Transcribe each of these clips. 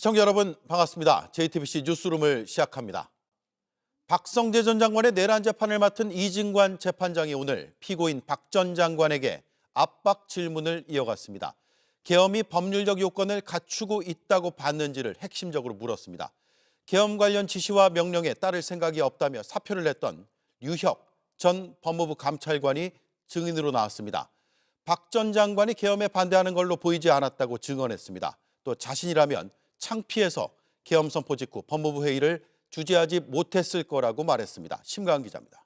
시청자 여러분 반갑습니다. JTBC 뉴스룸을 시작합니다. 박성재 전 장관의 내란 재판을 맡은 이진관 재판장이 오늘 피고인 박 전 장관에게 압박 질문을 이어갔습니다. 계엄이 법률적 요건을 갖추고 있다고 봤는지를 핵심적으로 물었습니다. 계엄 관련 지시와 명령에 따를 생각이 없다며 사표를 냈던 류혁 전 법무부 감찰관이 증인으로 나왔습니다. 박 전 장관이 계엄에 반대하는 걸로 보이지 않았다고 증언했습니다. 또 자신이라면 창피해서 계엄 선포 직후 법무부 회의를 주재하지 못했을 거라고 말했습니다. 심가은 기자입니다.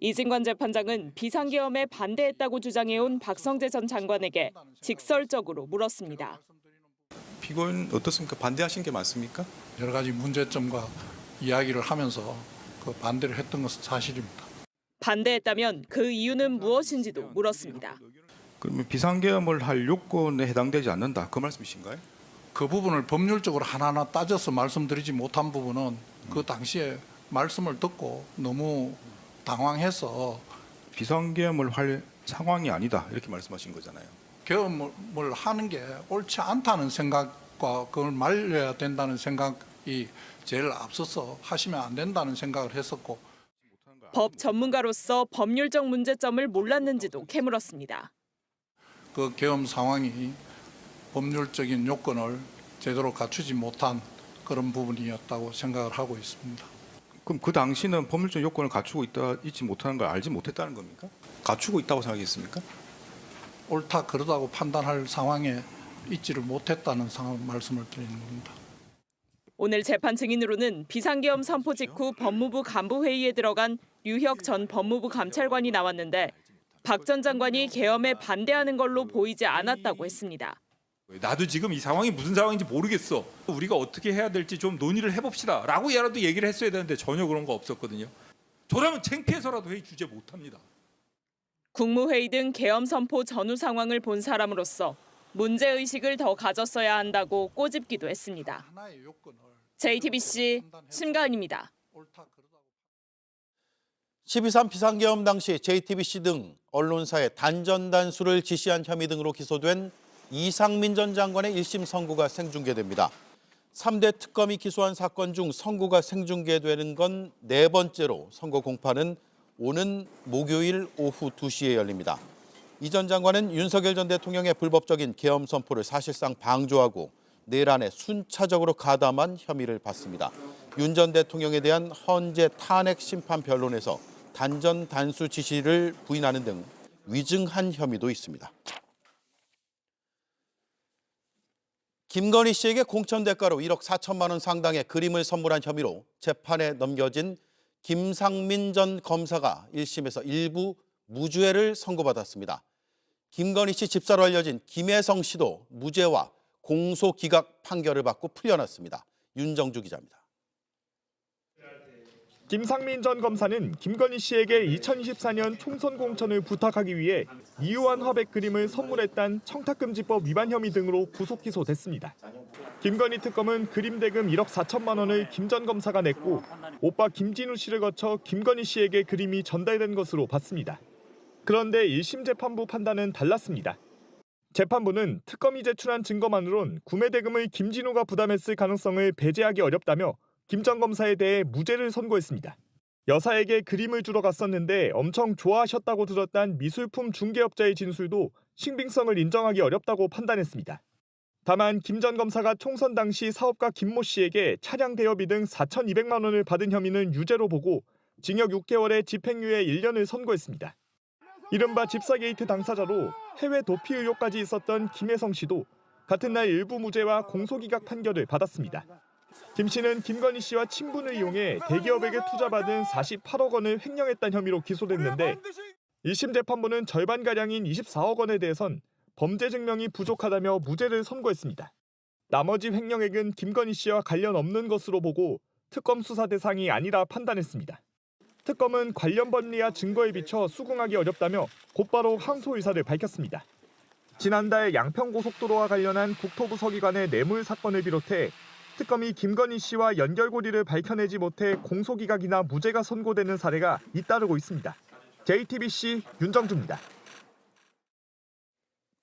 이진관 재판장은 비상계엄에 반대했다고 주장해온 박성재 전 장관에게 직설적으로 물었습니다. 피고인 어떻습니까? 반대하신 게 맞습니까? 여러 가지 문제점과 이야기를 하면서 그 반대를 했던 것은 사실입니다. 반대했다면 그 이유는 무엇인지도 물었습니다. 그러면 비상계엄을 할 요건에 해당되지 않는다. 그 말씀이신가요? 그 부분을 법률적으로 하나하나 따져서 말씀드리지 못한 부분은 그 당시에 말씀을 듣고 너무 당황해서 비상계엄을 할 상황이 아니다. 이렇게 말씀하신 거잖아요. 계엄을 하는 게 옳지 않다는 생각과 그걸 말려야 된다는 생각이 제일 앞서서 하시면 안 된다는 생각을 했었고, 법 전문가로서 법률적 문제점을 몰랐는지도 캐물었습니다. 그 계엄 상황이 법률적인 요건을 제대로 갖추지 못한 그런 부분이었다고 생각을 하고 있습니다. 그럼 그 당시는 법률적 요건을 갖추고 있지 못하는 걸 알지 못했다는 겁니까? 갖추고 있다고 생각했습니까? 옳다 그러다고 판단할 상황에 있지를 못했다는 말씀을 드리는 겁니다. 오늘 재판 증인으로는 비상계엄 선포 직후 법무부 간부회의에 들어간 류혁 전 법무부 감찰관이 나왔는데 박 전 장관이 계엄에 반대하는 걸로 보이지 않았다고 했습니다. 나도 지금 이 상황이 무슨 상황인지 모르겠어. 우리가 어떻게 해야 될지 좀 논의를 해봅시다. 라고 얘라도 얘기를 했어야 되는데 전혀 그런 거 없었거든요. 저라면 창피해서라도 회의 주재 못합니다. 국무회의 등 계엄 선포 전후 상황을 본 사람으로서 문제의식을 더 가졌어야 한다고 꼬집기도 했습니다. JTBC 심가은입니다. 12.3 비상계엄 당시 JTBC 등 언론사에 단전단수를 지시한 혐의 등으로 기소된 이상민 전 장관의 1심 선고가 생중계됩니다. 3대 특검이 기소한 사건 중 선고가 생중계되는 건 4번째로 선고 공판은 오는 목요일 오후 2시에 열립니다. 이 전 장관은 윤석열 전 대통령의 불법적인 계엄 선포를 사실상 방조하고 내란에 순차적으로 가담한 혐의를 받습니다. 윤 전 대통령에 대한 헌재 탄핵 심판 변론에서 단전 단수 지시를 부인하는 등 위증한 혐의도 있습니다. 김건희 씨에게 공천 대가로 1억 4천만 원 상당의 그림을 선물한 혐의로 재판에 넘겨진 김상민 전 검사가 1심에서 일부 무죄를 선고받았습니다. 김건희 씨 집사로 알려진 김혜성 씨도 무죄와 공소기각 판결을 받고 풀려났습니다. 윤정주 기자입니다. 김상민 전 검사는 김건희 씨에게 2024년 총선 공천을 부탁하기 위해 이유한 화백 그림을 선물했다는 청탁금지법 위반 혐의 등으로 구속 기소됐습니다. 김건희 특검은 그림 대금 1억 4천만 원을 김 전 검사가 냈고 오빠 김진우 씨를 거쳐 김건희 씨에게 그림이 전달된 것으로 봤습니다. 그런데 1심 재판부 판단은 달랐습니다. 재판부는 특검이 제출한 증거만으론 구매 대금을 김진우가 부담했을 가능성을 배제하기 어렵다며 김 전 검사에 대해 무죄를 선고했습니다. 여사에게 그림을 주러 갔었는데 엄청 좋아하셨다고 들었다는 미술품 중개업자의 진술도 신빙성을 인정하기 어렵다고 판단했습니다. 다만 김 전 검사가 총선 당시 사업가 김모 씨에게 차량 대여비 등 4,200만 원을 받은 혐의는 유죄로 보고 징역 6개월에 집행유예 1년을 선고했습니다. 이른바 집사 게이트 당사자로 해외 도피 의혹까지 있었던 김혜성 씨도 같은 날 일부 무죄와 공소기각 판결을 받았습니다. 김 씨는 김건희 씨와 친분을 이용해 대기업에게 투자받은 48억 원을 횡령했다는 혐의로 기소됐는데 1심 재판부는 절반가량인 24억 원에 대해선 범죄 증명이 부족하다며 무죄를 선고했습니다. 나머지 횡령액은 김건희 씨와 관련 없는 것으로 보고 특검 수사 대상이 아니라 판단했습니다. 특검은 관련 법리와 증거에 비춰 수긍하기 어렵다며 곧바로 항소 의사를 밝혔습니다. 지난달 양평고속도로와 관련한 국토부 서기관의 뇌물 사건을 비롯해 특검이 김건희 씨와 연결고리를 밝혀내지 못해 공소기각이나 무죄가 선고되는 사례가 잇따르고 있습니다. JTBC 윤정주입니다.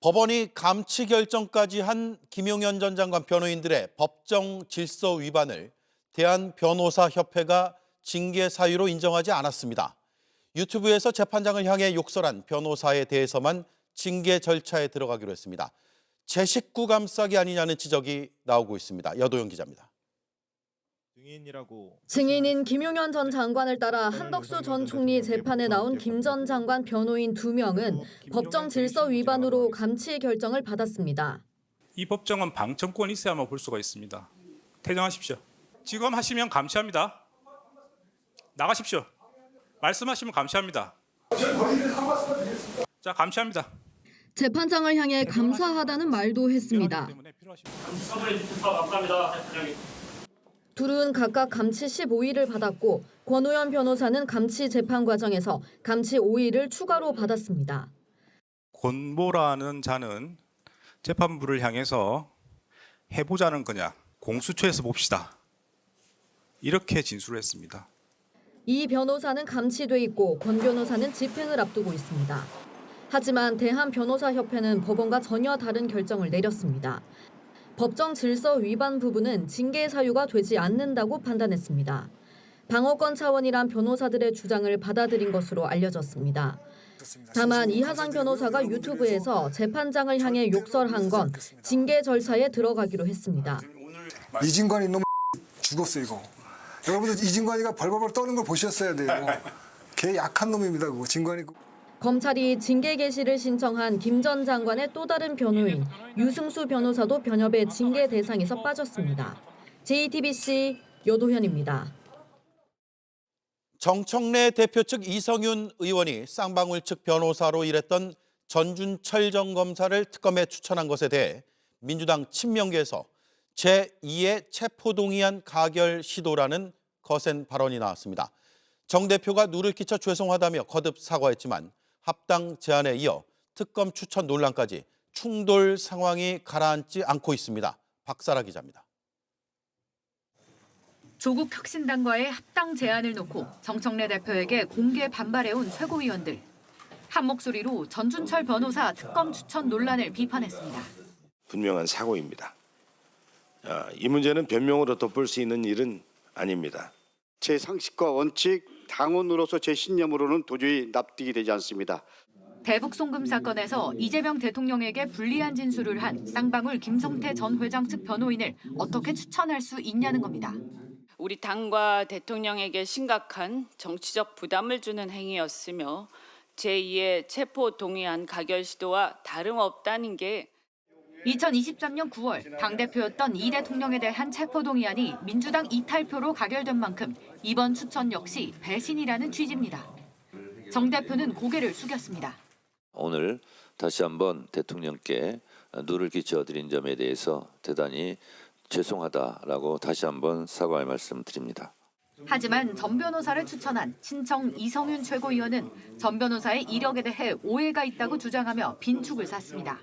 법원이 감치 결정까지 한 김용현 전 장관 변호인들의 법정 질서 위반을 대한변호사협회가 징계 사유로 인정하지 않았습니다. 유튜브에서 재판장을 향해 욕설한 변호사에 대해서만 징계 절차에 들어가기로 했습니다. 제 식구 감싸기 아니냐는 지적이 나오고 있습니다. 여도영 기자입니다. 증인인 김용현 전 장관을 따라 한덕수 전 총리 재판에 나온 김 전 장관 변호인 2명은 법정 질서 위반으로 감치 결정을 받았습니다. 이 법정은 방청권이 있어야만 볼 수가 있습니다. 퇴정하십시오. 지금 하시면 감시합니다. 나가십시오. 말씀하시면 감시합니다. 자, 감시합니다. 재판장을 향해 감사하다는 말도 했습니다. 둘은 각각 감치 15일을 받았고 권우현 변호사는 감치 재판 과정에서 감치 5일을 추가로 받았습니다. 권모라는 자는 재판부를 향해서 해보자는 거냐, 공수처에서 봅시다. 이렇게 진술을 했습니다. 이 변호사는 감치돼 있고 권 변호사는 집행을 앞두고 있습니다. 하지만 대한변호사협회는 법원과 전혀 다른 결정을 내렸습니다. 법정 질서 위반 부분은 징계 사유가 되지 않는다고 판단했습니다. 방어권 차원이란 변호사들의 주장을 받아들인 것으로 알려졌습니다. 다만 이하상 변호사가 유튜브에서 재판장을 향해 욕설한 건 징계 절차에 들어가기로 했습니다. 이진관이 놈 죽었어 이거. 여러분들 이진관이가 벌벌벌 떠는 걸 보셨어야 돼요. 걔 약한 놈입니다. 그거 진관이. 검찰이 징계 개시를 신청한 김 전 장관의 또 다른 변호인 유승수 변호사도 변협의 징계 대상에서 빠졌습니다. JTBC 여도현입니다. 정청래 대표 측 이성윤 의원이 쌍방울 측 변호사로 일했던 전준철 전 검사를 특검에 추천한 것에 대해 민주당 친명계에서 제2의 체포동의안 가결 시도라는 거센 발언이 나왔습니다. 정 대표가 누를 끼쳐 죄송하다며 거듭 사과했지만 합당 제안에 이어 특검 추천 논란까지 충돌 상황이 가라앉지 않고 있습니다. 박사라 기자입니다. 조국 혁신당과의 합당 제안을 놓고 정청래 대표에게 공개 반발해온 최고위원들. 한 목소리로 전준철 변호사 특검 추천 논란을 비판했습니다. 분명한 사고입니다. 이 문제는 변명으로 덮을 수 있는 일은 아닙니다. 제 상식과 원칙, 당원으로서 제 신념으로는 도저히 납득이 되지 않습니다. 대북 송금 사건에서 이재명 대통령에게 불리한 진술을 한 쌍방울 김성태 전 회장 측 변호인을 어떻게 추천할 수 있냐는 겁니다. 우리 당과 대통령에게 심각한 정치적 부담을 주는 행위였으며 제2의 체포 동의안 가결 시도와 다름없다는 게 2023년 9월 당대표였던 이 대통령에 대한 체포동의안이 민주당 이탈표로 가결된 만큼 이번 추천 역시 배신이라는 취지입니다. 정 대표는 고개를 숙였습니다. 오늘 다시 한번 대통령께 누를 끼쳐드린 점에 대해서 대단히 죄송하다라고 다시 한번 사과의 말씀드립니다. 하지만 전 변호사를 추천한 친청 이성윤 최고위원은 전 변호사의 이력에 대해 오해가 있다고 주장하며 빈축을 샀습니다.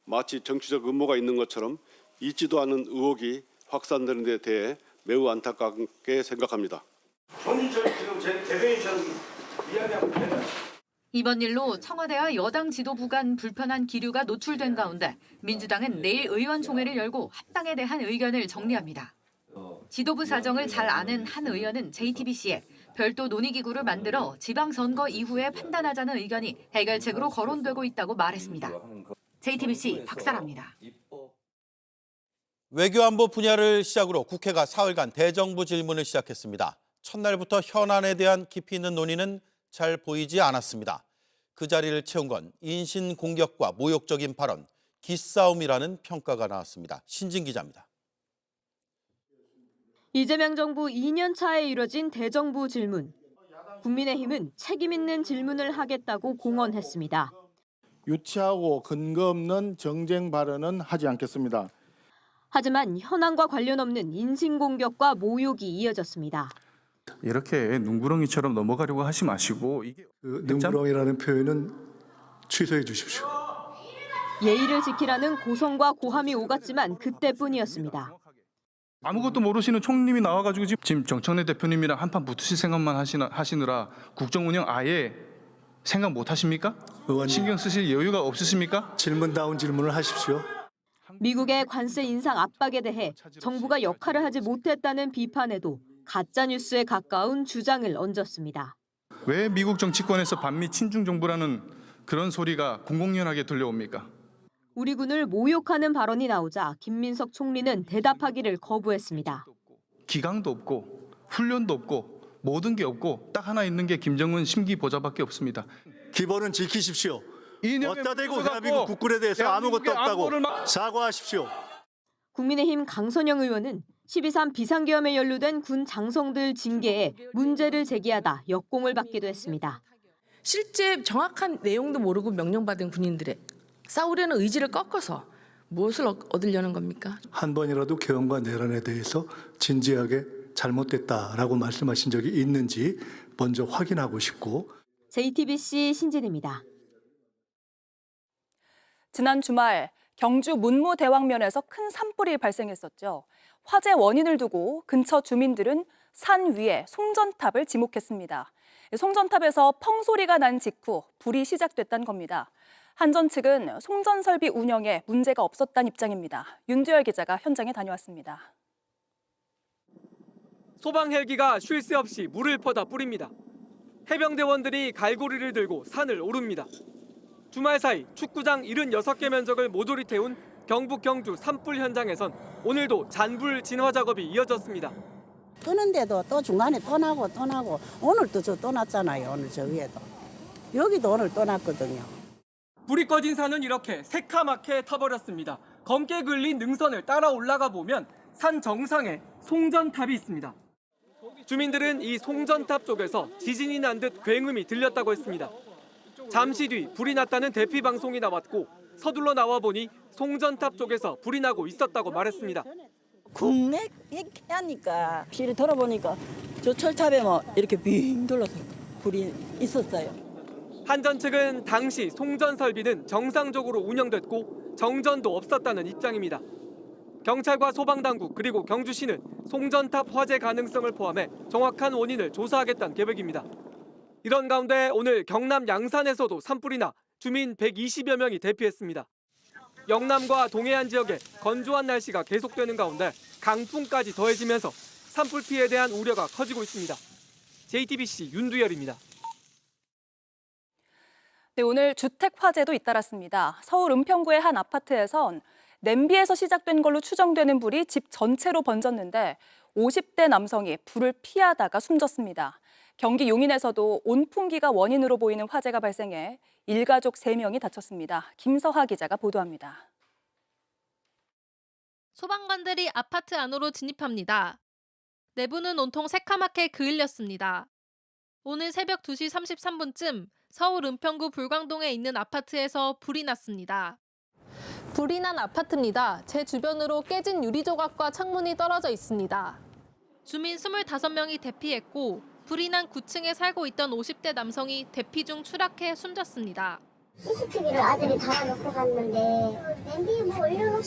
마치 정치적 음모가 있는 것처럼 있지도 않은 의혹이 확산되는 데 대해 매우 안타깝게 생각합니다. 지금 제 대변인처럼 이야기하고 이번 일로 청와대와 여당 지도부 간 불편한 기류가 노출된 가운데 민주당은 내일 의원총회를 열고 합당에 대한 의견을 정리합니다. 지도부 사정을 잘 아는 한 의원은 JTBC에 별도 논의기구를 만들어 지방선거 이후에 판단하자는 의견이 해결책으로 거론되고 있다고 말했습니다. JTBC 박사라입니다. 외교안보 분야를 시작으로 국회가 사흘간 대정부 질문을 시작했습니다. 첫날부터 현안에 대한 깊이 있는 논의는 잘 보이지 않았습니다. 그 자리를 채운 건 인신공격과 모욕적인 발언, 기싸움이라는 평가가 나왔습니다. 신진 기자입니다. 이재명 정부 2년 차에 이뤄진 대정부 질문. 국민의힘은 책임 있는 질문을 하겠다고 공언했습니다. 유치하고 근거 없는 정쟁 발언은 하지 않겠습니다. 하지만 현안과 관련 없는 인신공격과 모욕이 이어졌습니다. 이렇게 눈구렁이처럼 넘어가려고 하지 마시고 이게 눈구렁이라는 표현은 취소해 주십시오. 예의를 지키라는 고성과 고함이 오갔지만 그때뿐이었습니다. 아무것도 모르시는 총님이 나와가지고 지금 정청래 대표님이랑 한판 붙으실 생각만 하시느라 국정 운영 아예 생각 못 하십니까? 신경 쓰실 여유가 없으십니까? 질문다운 질문을 하십시오. 미국의 관세 인상 압박에 대해 정부가 역할을 하지 못했다는 비판에도 가짜뉴스에 가까운 주장을 얹었습니다. 왜 미국 정치권에서 반미 친중 정부라는 그런 소리가 공공연하게 들려옵니까? 우리 군을 모욕하는 발언이 나오자 김민석 총리는 대답하기를 거부했습니다. 기강도 없고 훈련도 없고 모든 게 없고 딱 하나 있는 게 김정은 심기 보좌밖에 없습니다. 기본은 지키십시오. 어디다 대고 갖고 대한민국 국군에 대해서 아무것도 대한민국의 없다고 안보를 사과하십시오. 국민의힘 강선영 의원은 12.3 비상계엄에 연루된 군 장성들 징계에 문제를 제기하다 역공을 받기도 했습니다. 실제 정확한 내용도 모르고 명령받은 군인들의 싸우려는 의지를 꺾어서 무엇을 얻으려는 겁니까? 한 번이라도 계엄과 내란에 대해서 진지하게 잘못됐다라고 말씀하신 적이 있는지 먼저 확인하고 싶고. JTBC 신진입니다. 지난 주말 경주 문무대왕면에서 큰 산불이 발생했었죠. 화재 원인을 두고 근처 주민들은 산 위에 송전탑을 지목했습니다. 송전탑에서 펑 소리가 난 직후 불이 시작됐다는 겁니다. 한전 측은 송전 설비 운영에 문제가 없었다는 입장입니다. 윤두열 기자가 현장에 다녀왔습니다. 소방 헬기가 쉴 새 없이 물을 퍼다 뿌립니다. 해병대원들이 갈고리를 들고 산을 오릅니다. 주말 사이 축구장 76개 면적을 모조리 태운 경북 경주 산불 현장에선 오늘도 잔불 진화 작업이 이어졌습니다. 끄는데도 또 중간에 또 나고 오늘도 또 났잖아요. 오늘 저 위에도. 여기도 오늘 또 났거든요. 불이 꺼진 산은 이렇게 새카맣게 타버렸습니다. 검게 그을린 능선을 따라 올라가 보면 산 정상에 송전탑이 있습니다. 주민들은 이 송전탑 쪽에서 지진이 난 듯 굉음이 들렸다고 했습니다. 잠시 뒤 불이 났다는 대피 방송이 나왔고 서둘러 나와 보니 송전탑 쪽에서 불이 나고 있었다고 말했습니다. 국내 이렇게 하니까 피를 들어보니까 저 철탑에 뭐 이렇게 빙 돌려서 불이 있었어요. 한전 측은 당시 송전 설비는 정상적으로 운영됐고 정전도 없었다는 입장입니다. 경찰과 소방당국 그리고 경주시는 송전탑 화재 가능성을 포함해 정확한 원인을 조사하겠다는 계획입니다. 이런 가운데 오늘 경남 양산에서도 산불이 나 주민 120여 명이 대피했습니다. 영남과 동해안 지역에 건조한 날씨가 계속되는 가운데 강풍까지 더해지면서 산불 피해에 대한 우려가 커지고 있습니다. JTBC 윤두열입니다. 네, 오늘 주택 화재도 잇따랐습니다. 서울 은평구의 한 아파트에선 냄비에서 시작된 걸로 추정되는 불이 집 전체로 번졌는데 50대 남성이 불을 피하다가 숨졌습니다. 경기 용인에서도 온풍기가 원인으로 보이는 화재가 발생해 일가족 3명이 다쳤습니다. 김서하 기자가 보도합니다. 소방관들이 아파트 안으로 진입합니다. 내부는 온통 새카맣게 그을렸습니다. 오늘 새벽 2시 33분쯤 서울 은평구 불광동에 있는 아파트에서 불이 났습니다. 불이 난 아파트입니다. 제 주변으로 깨진 유리 조각과 창문이 떨어져 있습니다. 주민 25명이 대피했고 불이 난 9층에 살고 있던 50대 남성이 대피 중 추락해 숨졌습니다. CCTV를 아들이 달아놓고 갔는데 냄비에 뭐 올려놓고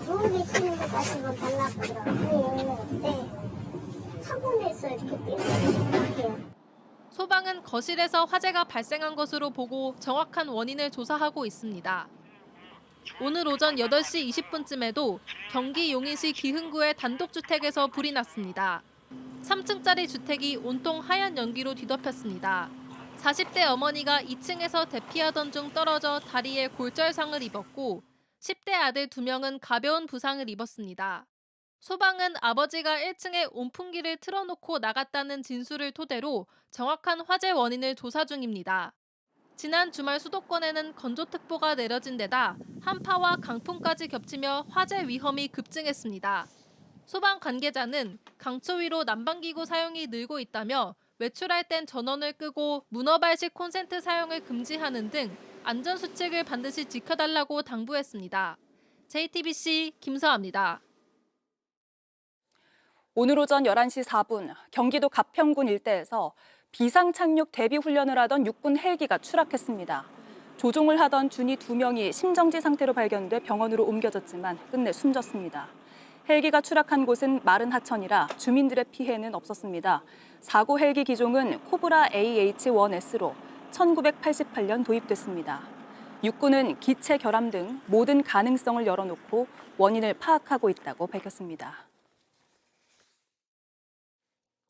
누워 계시는 것까지는 달랐더라고요. 네, 창문에서 이렇게 뛰는 것 같아요. 소방은 거실에서 화재가 발생한 것으로 보고 정확한 원인을 조사하고 있습니다. 오늘 오전 8시 20분쯤에도 경기 용인시 기흥구의 단독주택에서 불이 났습니다. 3층짜리 주택이 온통 하얀 연기로 뒤덮였습니다. 40대 어머니가 2층에서 대피하던 중 떨어져 다리에 골절상을 입었고 10대 아들 2명은 가벼운 부상을 입었습니다. 소방은 아버지가 1층에 온풍기를 틀어놓고 나갔다는 진술을 토대로 정확한 화재 원인을 조사 중입니다. 지난 주말 수도권에는 건조특보가 내려진 데다 한파와 강풍까지 겹치며 화재 위험이 급증했습니다. 소방 관계자는 강추위로 난방기구 사용이 늘고 있다며 외출할 땐 전원을 끄고 문어발식 콘센트 사용을 금지하는 등 안전수칙을 반드시 지켜달라고 당부했습니다. JTBC 김서아입니다. 오늘 오전 11시 4분 경기도 가평군 일대에서 비상 착륙 대비 훈련을 하던 육군 헬기가 추락했습니다. 조종을 하던 준이 2명이 심정지 상태로 발견돼 병원으로 옮겨졌지만 끝내 숨졌습니다. 헬기가 추락한 곳은 마른 하천이라 주민들의 피해는 없었습니다. 사고 헬기 기종은 코브라 AH-1S로 1988년 도입됐습니다. 육군은 기체 결함 등 모든 가능성을 열어놓고 원인을 파악하고 있다고 밝혔습니다.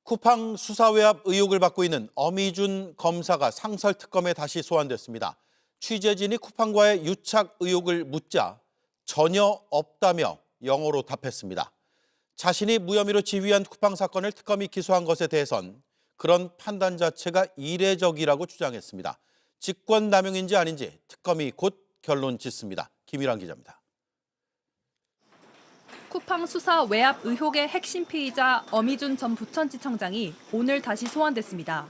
쿠팡 수사 외압 의혹을 받고 있는 엄희준 검사가 상설특검에 다시 소환됐습니다. 취재진이 쿠팡과의 유착 의혹을 묻자 전혀 없다며 영어로 답했습니다. 자신이 무혐의로 지휘한 쿠팡 사건을 특검이 기소한 것에 대해선 그런 판단 자체가 이례적이라고 주장했습니다. 직권남용인지 아닌지 특검이 곧 결론 짓습니다. 김일환 기자입니다. 쿠팡 수사 외압 의혹의 핵심 피의자 엄희준 전 부천지청장이 오늘 다시 소환됐습니다.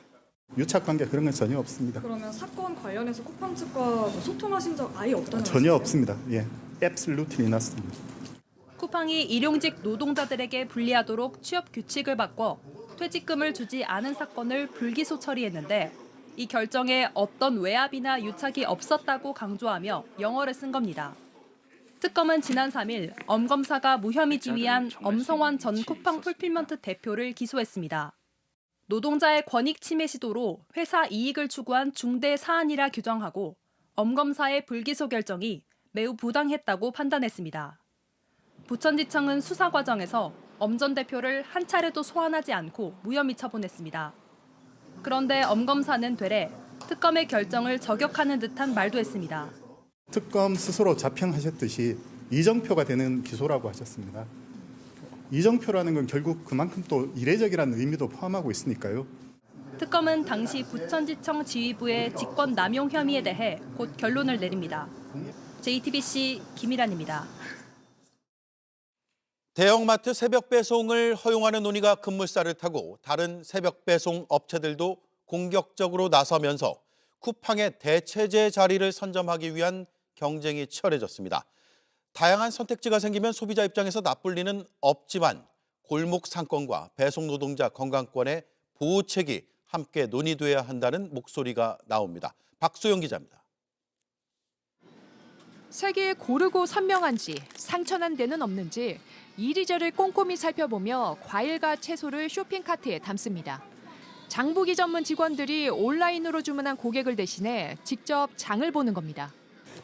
유착관계 그런 건 전혀 없습니다. 그러면 사건 관련해서 쿠팡 측과 소통하신 적 아예 없다는 전혀 없습니다. 예, absolutely nothing. 쿠팡이 일용직 노동자들에게 불리하도록 취업 규칙을 바꿔 퇴직금을 주지 않은 사건을 불기소 처리했는데 이 결정에 어떤 외압이나 유착이 없었다고 강조하며 영어를 쓴 겁니다. 특검은 지난 3일 엄 검사가 무혐의 지휘한 엄성환 전 쿠팡 풀필먼트 대표를 기소했습니다. 노동자의 권익 침해 시도로 회사 이익을 추구한 중대 사안이라 규정하고 엄 검사의 불기소 결정이 매우 부당했다고 판단했습니다. 부천지청은 수사 과정에서 엄 전 대표를 한 차례도 소환하지 않고 무혐의 처분했습니다. 그런데 엄 검사는 되레 특검의 결정을 저격하는 듯한 말도 했습니다. 특검 스스로 자평하셨듯이 이정표가 되는 기소라고 하셨습니다. 이정표라는 건 결국 그만큼 또 이례적이라는 의미도 포함하고 있으니까요. 특검은 당시 부천지청 지휘부의 직권 남용 혐의에 대해 곧 결론을 내립니다. JTBC 김일환입니다. 대형마트 새벽 배송을 허용하는 논의가 급물살을 타고 다른 새벽 배송 업체들도 공격적으로 나서면서 쿠팡의 대체제 자리를 선점하기 위한 경쟁이 치열해졌습니다. 다양한 선택지가 생기면 소비자 입장에서 나쁠 리는 없지만 골목 상권과 배송 노동자 건강권의 보호책이 함께 논의돼야 한다는 목소리가 나옵니다. 박소영 기자입니다. 세계에 고르고 선명한지 상처난 데는 없는지 이리저리 꼼꼼히 살펴보며 과일과 채소를 쇼핑카트에 담습니다. 장보기 전문 직원들이 온라인으로 주문한 고객을 대신해 직접 장을 보는 겁니다.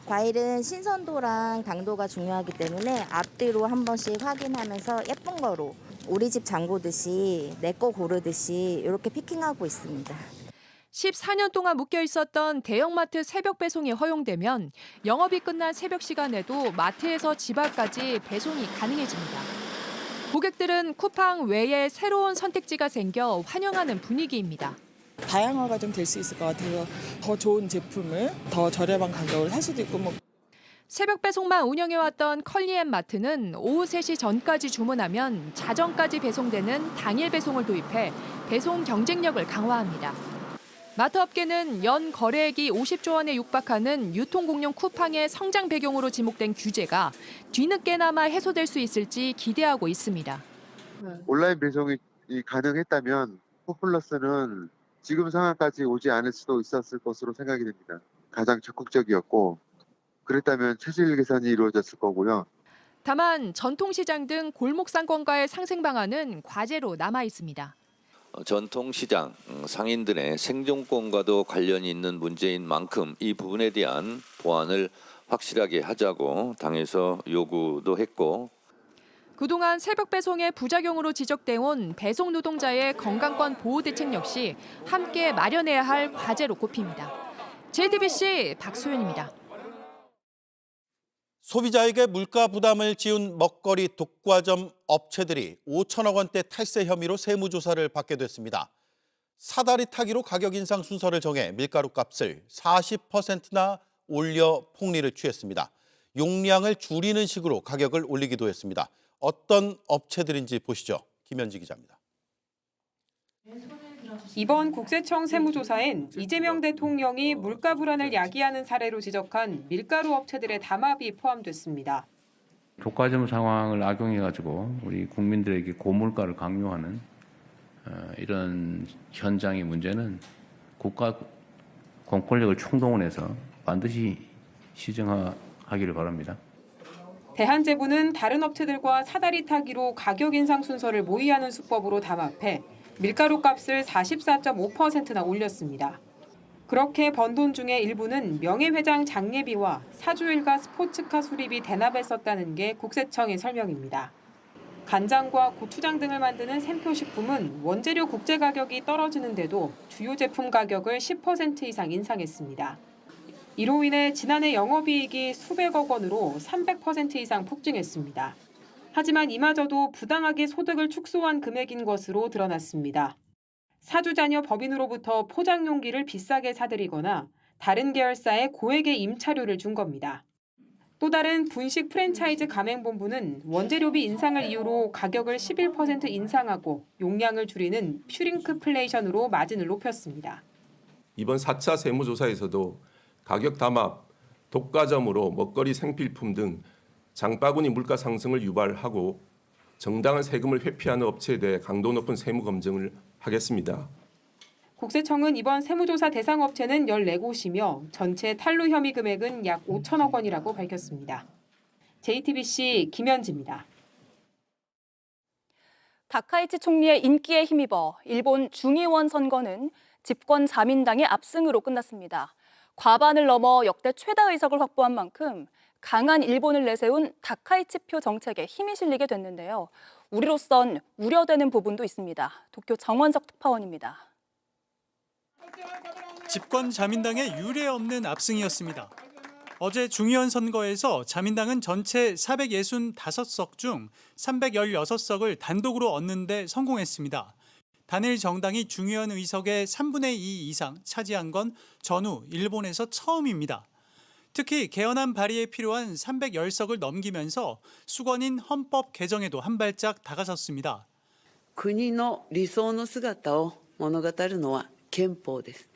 과일은 신선도랑 당도가 중요하기 때문에 앞뒤로 한 번씩 확인하면서 예쁜 거로 우리 집 장 보듯이 내 거 고르듯이 이렇게 피킹하고 있습니다. 14년 동안 묶여 있었던 대형마트 새벽 배송이 허용되면 영업이 끝난 새벽 시간에도 마트에서 집 앞까지 배송이 가능해집니다. 고객들은 쿠팡 외에 새로운 선택지가 생겨 환영하는 분위기입니다. 다양화가 좀 될 수 있을 것 같아요. 더 좋은 제품을 더 저렴한 가격을 살 수도 있고 새벽 배송만 운영해왔던 컬리앤마트는 오후 3시 전까지 주문하면 자정까지 배송되는 당일 배송을 도입해 배송 경쟁력을 강화합니다. 마트업계는 연 거래액이 50조 원에 육박하는 유통공룡 쿠팡의 성장 배경으로 지목된 규제가 뒤늦게나마 해소될 수 있을지 기대하고 있습니다. 온라인 배송이 가능했다면 포플러스는 지금 상황까지 오지 않을 수도 있었을 것으로 생각이 됩니다. 가장 적극적이었고 그랬다면 체질 개선이 이루어졌을 거고요. 다만 전통시장 등 골목상권과의 상생 방안은 과제로 남아 있습니다. 전통시장, 상인들의 생존권과도 관련이 있는 문제인 만큼 이 부분에 대한 보완을 확실하게 하자고 당에서 요구도 했고 그동안 새벽 배송의 부작용으로 지적돼 온 배송 노동자의 건강권 보호 대책 역시 함께 마련해야 할 과제로 꼽힙니다. JTBC 박소연입니다. 소비자에게 물가 부담을 지운 먹거리 독과점 업체들이 5천억 원대 탈세 혐의로 세무조사를 받게 됐습니다. 사다리 타기로 가격 인상 순서를 정해 밀가루 값을 40%나 올려 폭리를 취했습니다. 용량을 줄이는 식으로 가격을 올리기도 했습니다. 어떤 업체들인지 보시죠. 김현지 기자입니다. 이번 국세청 세무조사엔 이재명 대통령이 물가 불안을 야기하는 사례로 지적한 밀가루 업체들의 담합이 포함됐습니다. 독과점 상황을 악용해가지고 우리 국민들에게 고물가를 강요하는 이런 현장의 문제는 국가 공권력을 총동원해서 반드시 시정하기를 바랍니다. 대한제부는 다른 업체들과 사다리 타기로 가격 인상 순서를 모의하는 수법으로 담합해 밀가루 값을 44.5%나 올렸습니다. 그렇게 번 돈 중에 일부는 명예회장 장례비와 사주일가 스포츠카 수리비 대납에 썼다는 게 국세청의 설명입니다. 간장과 고추장 등을 만드는 샘표식품은 원재료 국제 가격이 떨어지는데도 주요 제품 가격을 10% 이상 인상했습니다. 이로 인해 지난해 영업이익이 수백억 원으로 300% 이상 폭증했습니다. 하지만 이마저도 부당하게 소득을 축소한 금액인 것으로 드러났습니다. 사주자녀 법인으로부터 포장 용기를 비싸게 사들이거나 다른 계열사에 고액의 임차료를 준 겁니다. 또 다른 분식 프랜차이즈 가맹본부는 원재료비 인상을 이유로 가격을 11% 인상하고 용량을 줄이는 슈링크플레이션으로 마진을 높였습니다. 이번 4차 세무조사에서도 가격 담합, 독과점으로 먹거리 생필품 등 장바구니 물가 상승을 유발하고 정당한 세금을 회피하는 업체에 대해 강도 높은 세무 검증을 하겠습니다. 국세청은 이번 세무조사 대상 업체는 14곳이며 전체 탈루 혐의 금액은 약 5천억 원이라고 밝혔습니다. JTBC 김현지입니다. 다카이치 총리의 인기에 힘입어 일본 중의원 선거는 집권 자민당의 압승으로 끝났습니다. 과반을 넘어 역대 최다 의석을 확보한 만큼 강한 일본을 내세운 다카이치표 정책에 힘이 실리게 됐는데요. 우리로선 우려되는 부분도 있습니다. 도쿄 정원석 특파원입니다. 집권 자민당의 유례 없는 압승이었습니다. 어제 중의원 선거에서 자민당은 전체 465석 중 316석을 단독으로 얻는 데 성공했습니다. 단일 정당이 중의원 의석의 3분의 2 이상 차지한 건 전후 일본에서 처음입니다. 특히 개헌안 발의에 필요한 310석을 넘기면서 수건인 헌법 개정에도 한 발짝 다가섰습니다. 国の理想の姿を物語るのは憲法です。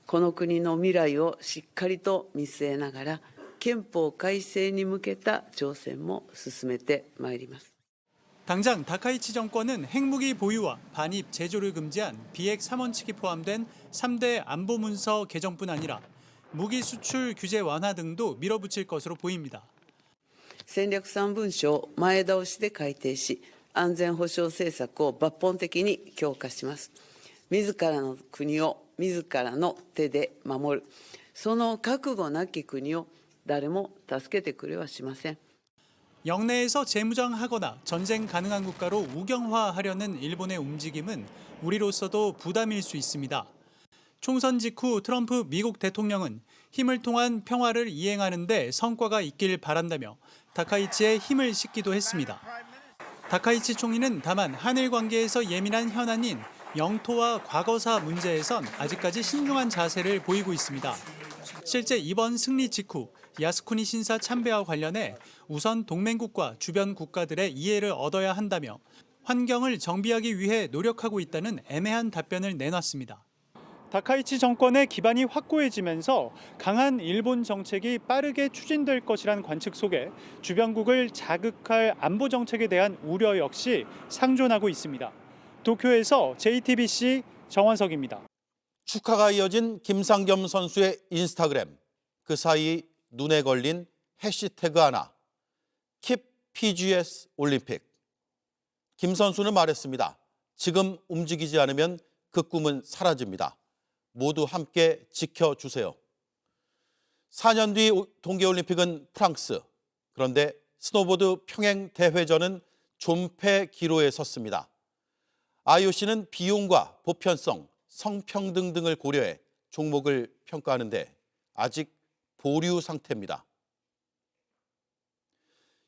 この国の未来をしっかりと見据えながら憲法改正に向けた挑戦も進めてまいります。 당장 다카이치 정권은 핵무기 보유와 반입, 제조를 금지한 비핵 3원칙이 포함된 3대 안보 문서 개정뿐 아니라 무기 수출 규제 완화 등도 밀어붙일 것으로 보입니다. 戦略3文書を前倒しで改定し、安全保障政策を抜本的に強化します。自らの国を自らの手で守る。その覚悟なき国を誰も助けてくれはしません。 영내에서 재무장하거나 전쟁 가능한 국가로 우경화하려는 일본의 움직임은 우리로서도 부담일 수 있습니다. 총선 직후 트럼프 미국 대통령은 힘을 통한 평화를 이행하는 데 성과가 있길 바란다며 다카이치에 힘을 싣기도 했습니다. 다카이치 총리는 다만 한일 관계에서 예민한 현안인 영토와 과거사 문제에선 아직까지 신중한 자세를 보이고 있습니다. 실제 이번 승리 직후 야스쿠니 신사 참배와 관련해 우선 동맹국과 주변 국가들의 이해를 얻어야 한다며 환경을 정비하기 위해 노력하고 있다는 애매한 답변을 내놨습니다. 다카이치 정권의 기반이 확고해지면서 강한 일본 정책이 빠르게 추진될 것이란 관측 속에 주변국을 자극할 안보 정책에 대한 우려 역시 상존하고 있습니다. 도쿄에서 JTBC 정원석입니다. 축하가 이어진 김상겸 선수의 인스타그램. 그 사이 눈에 걸린 해시태그 하나. Keep PGS 올림픽. 김 선수는 말했습니다. 지금 움직이지 않으면 그 꿈은 사라집니다. 모두 함께 지켜주세요. 4년 뒤 동계올림픽은 프랑스. 그런데 스노보드 평행 대회전은 존폐 기로에 섰습니다. IOC는 비용과 보편성, 성평등 등을 고려해 종목을 평가하는데 아직 보류 상태입니다.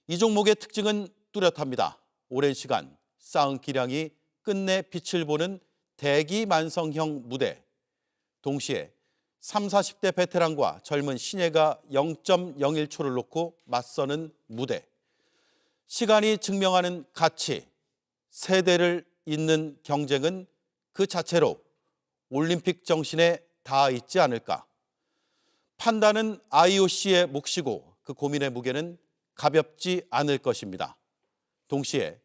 이 종목의 특징은 뚜렷합니다. 오랜 시간 쌓은 기량이 끝내 빛을 보는 대기만성형 무대. 동시에 30, 40대 베테랑과 젊은 신예가 0.01초를 놓고 맞서는 무대. 시간이 증명하는 가치, 세대를 잇는 경쟁은 그 자체로 올림픽 정신에 닿아 있지 않을까. 판단은 IOC의 몫이고 그 고민의 무게는 가볍지 않을 것입니다. 동시에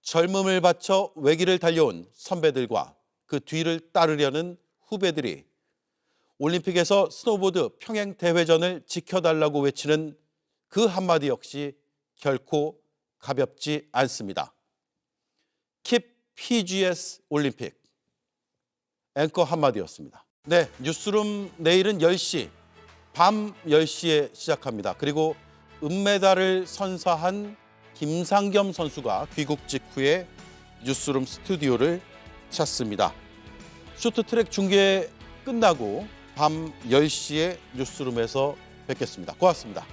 젊음을 바쳐 외길을 달려온 선배들과 그 뒤를 따르려는 후배들이 올림픽에서 스노보드 평행 대회전을 지켜달라고 외치는 그 한마디 역시 결코 가볍지 않습니다. Keep PGS 올림픽 앵커 한마디였습니다. 네, 뉴스룸 내일은 10시, 밤 10시에 시작합니다. 그리고 은메달을 선사한 김상겸 선수가 귀국 직후에 뉴스룸 스튜디오를 찾습니다. 쇼트트랙 중계 끝나고 밤 10시에 뉴스룸에서 뵙겠습니다. 고맙습니다.